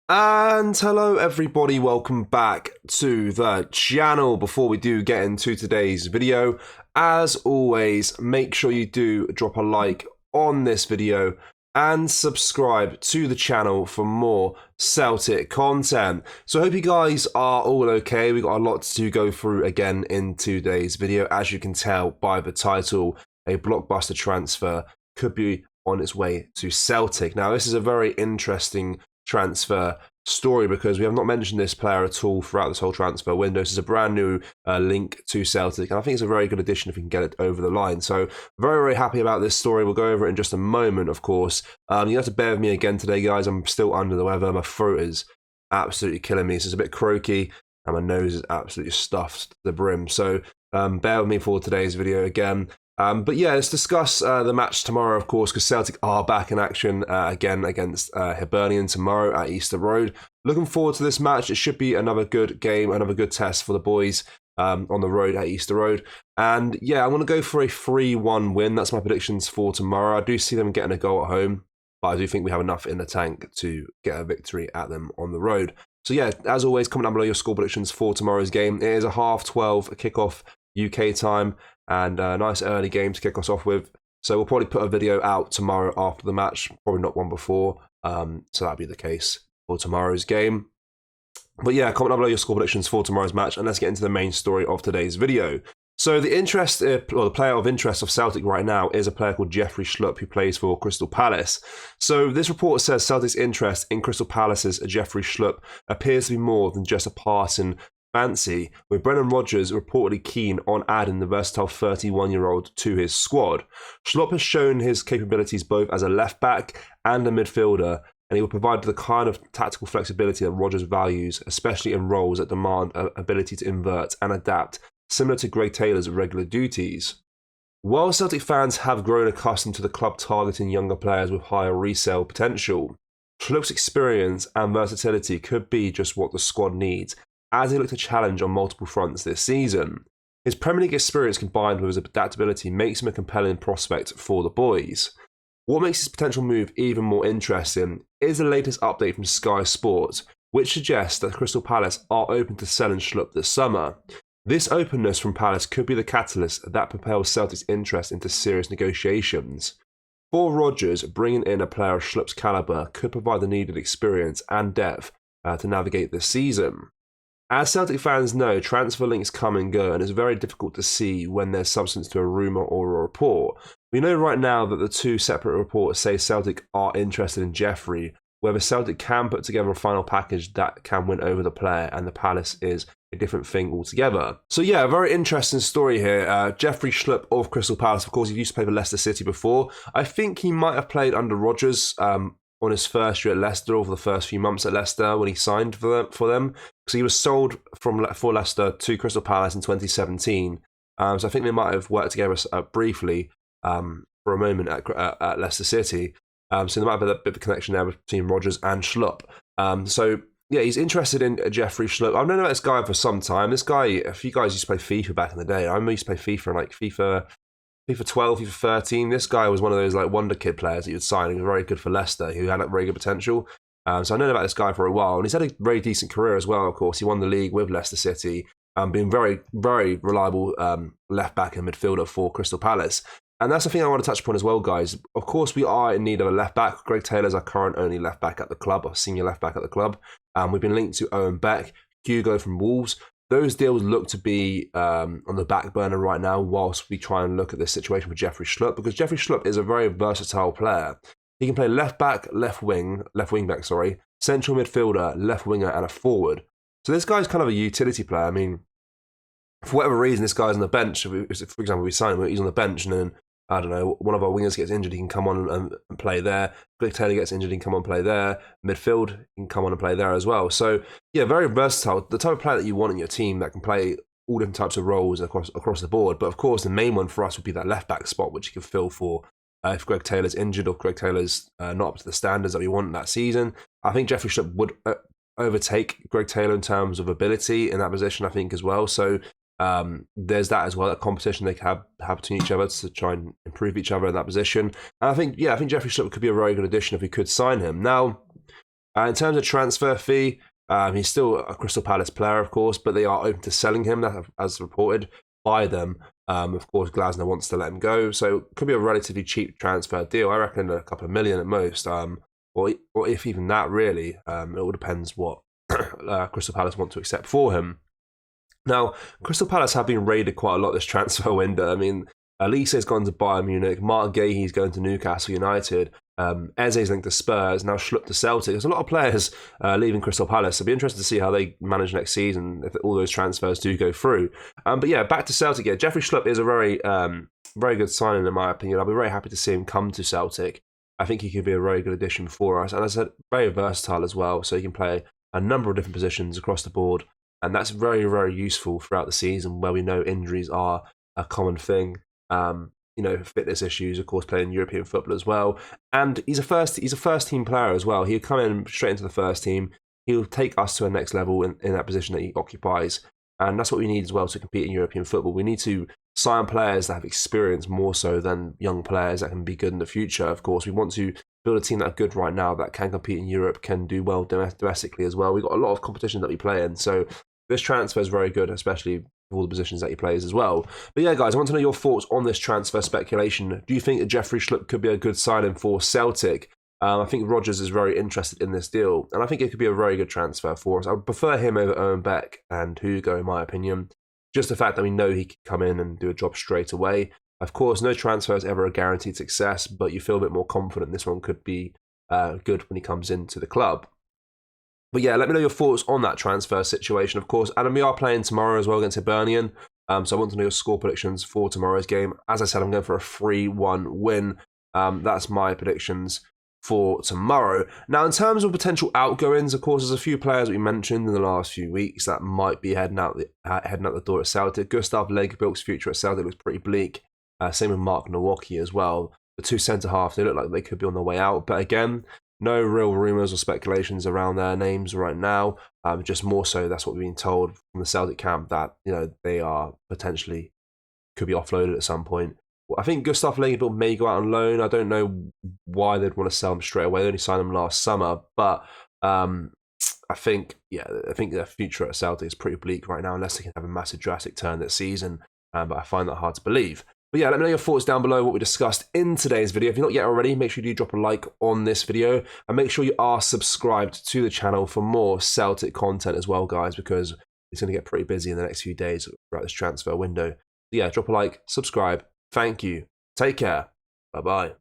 And hello everybody, welcome back to the channel. Before we do get into today's video, as always, make sure you do drop a like on this video and subscribe to the channel for more Celtic content. So I hope you guys are all okay. We've got a lot to go through again in today's video. As you can tell by the title, a blockbuster transfer could be on its way to Celtic. Now this is a very interesting transfer story because we have not mentioned this player at all throughout this whole transfer window. This is a brand new link to Celtic, and I think it's a very good addition if we can get it over the line. So very, very happy about this story. We'll go over it in just a moment, of course. You have to bear with me again today, guys. I'm still under the weather. My throat is absolutely killing me. So it's a bit croaky, and my nose is absolutely stuffed to the brim. So bear with me for today's video again. But yeah, let's discuss the match tomorrow, of course, because Celtic are back in action again against Hibernian tomorrow at Easter Road. Looking forward to this match. It should be another good game, another good test for the boys on the road at Easter Road. And yeah, I'm going to go for a 3-1 win. That's my predictions for tomorrow. I do see them getting a goal at home, but I do think we have enough in the tank to get a victory at them on the road. So yeah, as always, comment down below your score predictions for tomorrow's game. It is a 12:30 kickoff UK time, and a nice early game to kick us off with. So we'll probably put a video out tomorrow after the match, probably not one before. So that'll be the case for tomorrow's game. But yeah, comment down below your score predictions for tomorrow's match, and let's get into the main story of today's video. So the interest, or the player of interest of Celtic right now is a player called Jeffrey Schlupp, who plays for Crystal Palace. So this report says Celtic's interest in Crystal Palace's Jeffrey Schlupp appears to be more than just a passing fancy, with Brendan Rodgers reportedly keen on adding the versatile 31-year-old to his squad. Schlupp has shown his capabilities both as a left-back and a midfielder, and he will provide the kind of tactical flexibility that Rodgers values, especially in roles that demand an ability to invert and adapt, similar to Greg Taylor's regular duties. While Celtic fans have grown accustomed to the club targeting younger players with higher resale potential, Schlupp's experience and versatility could be just what the squad needs, as he looked to challenge on multiple fronts this season. His Premier League experience combined with his adaptability makes him a compelling prospect for the boys. What makes his potential move even more interesting is the latest update from Sky Sports, which suggests that Crystal Palace are open to selling Schlupp this summer. This openness from Palace could be the catalyst that propels Celtic's interest into serious negotiations. For Rodgers, bringing in a player of Schlupp's calibre could provide the needed experience and depth to navigate this season. As Celtic fans know, transfer links come and go, and it's very difficult to see when there's substance to a rumour or a report. We know right now that the two separate reports say Celtic are interested in Jeffrey, whether Celtic can put together a final package that can win over the player, and the Palace is a different thing altogether. So yeah, a very interesting story here. Jeffrey Schlupp of Crystal Palace, of course, he used to play for Leicester City before. I think he might have played under Rodgers on his first year at Leicester, over the first few months at Leicester when he signed for them, because he was sold for Leicester to Crystal Palace in 2017. So I think they might have worked together briefly for a moment at Leicester City. So there might be a bit of a connection there between Rodgers and Schlupp. So yeah, he's interested in Jeffrey Schlupp. I've known about this guy for some time. This guy, if you guys used to play FIFA back in the day, I remember used to play FIFA, like FIFA 12, FIFA 13. This guy was one of those like wonder kid players that you'd sign. He was very good for Leicester, who had like very good potential. So I've known about this guy for a while, and he's had a very decent career as well. Of course, he won the league with Leicester City, being very, very reliable left back and midfielder for Crystal Palace. And that's the thing I want to touch upon as well, guys. Of course, we are in need of a left back. Greg Taylor's our current only left back at the club, or senior left back at the club. We've been linked to Owen Beck, Hugo from Wolves. Those deals look to be on the back burner right now whilst we try and look at this situation with Jeffrey Schlupp, because Jeffrey Schlupp is a very versatile player. He can play left back, left wing back, central midfielder, left winger, and a forward. So this guy's kind of a utility player. I mean, for whatever reason, this guy's on the bench. For example, we sign him, he's on the bench, and then, I don't know, one of our wingers gets injured, he can come on and play there. Greg Taylor gets injured, he can come on and play there. Midfield, he can come on and play there as well. So, yeah, very versatile. The type of player that you want in your team that can play all different types of roles across the board. But, of course, the main one for us would be that left-back spot, which you can fill for if Greg Taylor's injured or Greg Taylor's not up to the standards that we want that season. I think Jeffrey Schlupp would overtake Greg Taylor in terms of ability in that position, I think, as well. So, there's that as well, that competition they can have between each other to try and improve each other in that position. And I think Jeffrey Schlupp could be a very good addition if we could sign him. Now, In terms of transfer fee, he's still a Crystal Palace player, of course, but they are open to selling him, as reported by them. Of course, Glasgow wants to let him go, so it could be a relatively cheap transfer deal. I reckon a couple of million at most, or if even that, really. It all depends what Crystal Palace want to accept for him. Now, Crystal Palace have been raided quite a lot this transfer window. I mean, Elise's gone to Bayern Munich, Mark Gahey's going to Newcastle United, Eze's linked to Spurs, now Schlupp to Celtic. There's a lot of players leaving Crystal Palace. It'll be interesting to see how they manage next season if all those transfers do go through. But yeah, back to Celtic. Yeah, Jeffrey Schlupp is a very, very good signing in my opinion. I'll be very happy to see him come to Celtic. I think he could be a very good addition for us, and as I said, very versatile as well. So he can play a number of different positions across the board, and that's very, very useful throughout the season where we know injuries are a common thing. Fitness issues, of course, playing European football as well. And he's a first team player as well. He'll come in straight into the first team. He'll take us to a next level in that position that he occupies. And that's what we need as well to compete in European football. We need to sign players that have experience more so than young players that can be good in the future. Of course, we want to build a team that are good right now, that can compete in Europe, can do well domestically as well. We've got a lot of competition that we play in. So this transfer is very good, especially all the positions that he plays as well. But yeah, guys, I want to know your thoughts on this transfer speculation. Do you think that Jeffrey Schlupp could be a good signing for Celtic? I think Rodgers is very interested in this deal, and I think it could be a very good transfer for us. I would prefer him over Owen Beck and Hugo, in my opinion. Just the fact that we know he could come in and do a job straight away. Of course, no transfer is ever a guaranteed success, but you feel a bit more confident this one could be good when he comes into the club. But yeah, let me know your thoughts on that transfer situation, of course. And we are playing tomorrow as well against Hibernian. So I want to know your score predictions for tomorrow's game. As I said, I'm going for a 3-1 win. That's my predictions for tomorrow. Now, in terms of potential outgoings, of course, there's a few players we mentioned in the last few weeks that might be heading out the door at Celtic. Gustav Legbilk's future at Celtic looks pretty bleak. Same with Mark Nowacki as well. The two centre-halves, they look like they could be on their way out. But again, no real rumours or speculations around their names right now. Just more so, that's what we've been told from the Celtic camp, that they are potentially could be offloaded at some point. Well, I think Gustav Legbilk may go out on loan. I don't know why they'd want to sell him straight away. They only signed him last summer, but I think their future at Celtic is pretty bleak right now, unless they can have a massive drastic turn this season. But I find that hard to believe. But yeah, let me know your thoughts down below what we discussed in today's video. If you're not yet already, make sure you do drop a like on this video, and make sure you are subscribed to the channel for more Celtic content as well, guys, because it's going to get pretty busy in the next few days throughout this transfer window. So yeah, drop a like, subscribe. Thank you. Take care. Bye-bye.